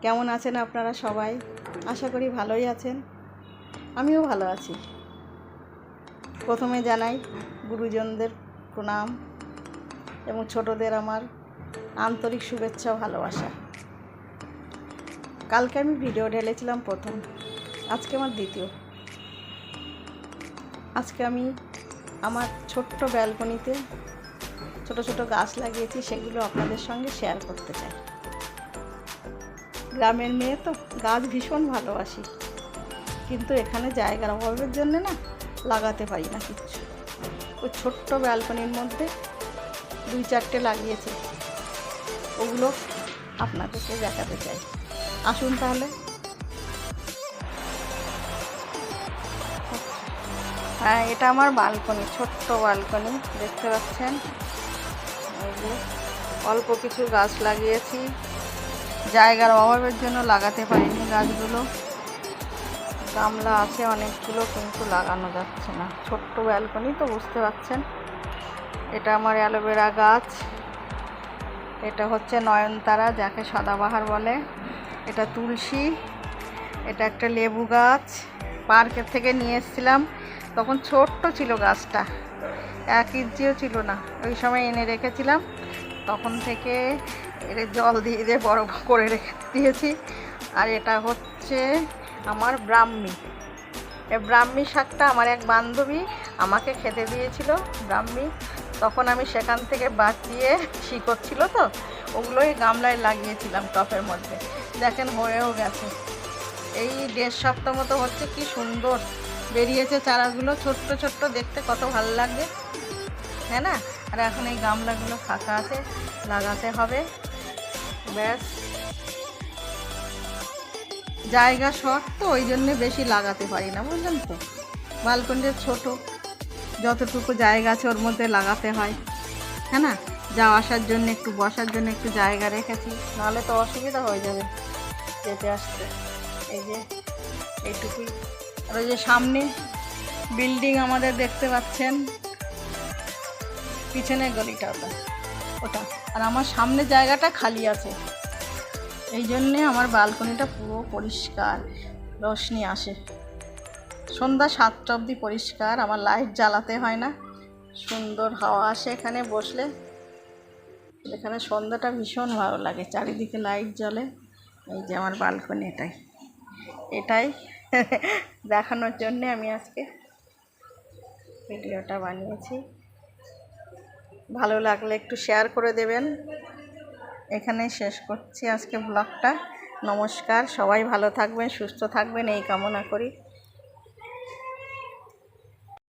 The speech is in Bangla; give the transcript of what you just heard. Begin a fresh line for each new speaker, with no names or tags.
কেমন আছেন আপনারা সবাই? আশা করি ভালোই আছেন। আমিও ভালো আছি। প্রথমে জানাই গুরুজনদের প্রণাম এবং ছোটদের আমার আন্তরিক শুভেচ্ছা ও ভালোবাসা। কালকে আমি ভিডিও ঢেলেছিলাম প্রথম, আজকে আমার দ্বিতীয়। আজকে আমি আমার ছোট্ট ব্যালকনিতে ছোট ছোট গাছ লাগিয়েছি, সেগুলো আপনাদের সঙ্গে শেয়ার করতে চাই। গ্রামের মেয়ে তো গাছ ভীষণ ভালোবাসি, কিন্তু এখানে জায়গার অভাবের জন্য না লাগাতে পারি না কিচ্ছু। ওই ছোট্ট ব্যালকনির মধ্যে 2-4টে লাগিয়েছি, ওগুলো আপনাদেরকে দেখাতে চাই। আসুন তাহলে। হ্যাঁ, এটা আমার বালকনি, ছোট্ট বালকনি দেখতে পাচ্ছেন। এই যে অল্প কিছু গাছ লাগিয়েছি, জায়গার অভাবের জন্য লাগাতে পারিনি গাছগুলো। গামলা আছে অনেকগুলো, কিন্তু লাগানো যাচ্ছে না। ছোট্ট ব্যালকনি তো, বুঝতে পারছেন। এটা আমার অ্যালোভেরা গাছ, এটা হচ্ছে নয়নতারা, যাকে সদাবাহার বলে। এটা তুলসী, এটা একটা লেবু গাছ। পার্কের থেকে নিয়ে এসেছিলাম, তখন ছোট্ট ছিল গাছটা, 1 ইঞ্চিও ছিল না। ওই সময় এনে রেখেছিলাম, তখন থেকে এর জল দিয়ে বড় করে রেখে দিয়েছি। আর এটা হচ্ছে আমার ব্রাহ্মী। এই ব্রাহ্মী শাকটা আমার এক বান্ধবী আমাকে খেতে দিয়েছিল, ব্রাহ্মী। তখন আমি সেখান থেকে বাঁচিয়ে, শিকড় ছিল তো, ওগুলোই গামলায় লাগিয়েছিলাম টপের মধ্যে। দেখেন হয়েও গেছে। এই 1.5 সপ্তাহ মতো হচ্ছে, কি সুন্দর বেরিয়েছে চারাগুলো, ছোট্ট ছোট্ট, দেখতে কত ভালো লাগবে, হ্যাঁ না? আর এখন এই গামলাগুলো ফাঁকা আছে, লাগাতে হবে। ব্যাস, জায়গা শর্ট তো, ওই জন্যে বেশি লাগাতে পারি না, বুঝলেন তো। বালকনিটা ছোট, যতটুকু জায়গা আছে ওর মধ্যে লাগাতে হয়, হ্যাঁ না? যাওয়া আসার জন্য, একটু বসার জন্য একটু জায়গা রেখেছি, নাহলে তো অসুবিধা হয়ে যাবে যেতে আসতে। এই যে এইটুকুই। আর ওই যে সামনে বিল্ডিং আমাদের দেখতে পাচ্ছেন, পিছনের গলিটা ওটা। আর আমার সামনে জায়গাটা খালি আছে, এই জন্যে আমার বালকনিটা পুরো পরিষ্কার, রোশনি আসে। সন্ধ্যা 7টা অবধি পরিষ্কার, আমার লাইট জ্বালাতে হয় না, সুন্দর হাওয়া আসে এখানে বসলে। এখানে সন্ধ্যাটা ভীষণ ভালো লাগে, চারিদিকে লাইট জ্বলে। এই যে আমার বালকনি, এটাই দেখানোর জন্যে আমি আজকে ভিডিওটা বানিয়েছি। ভালো লাগলে একটু শেয়ার করে দেবেন। এখানেই শেষ করছি আজকে ব্লগটা। নমস্কার, সবাই ভালো থাকবেন, সুস্থ থাকবেন, এই কামনা করি।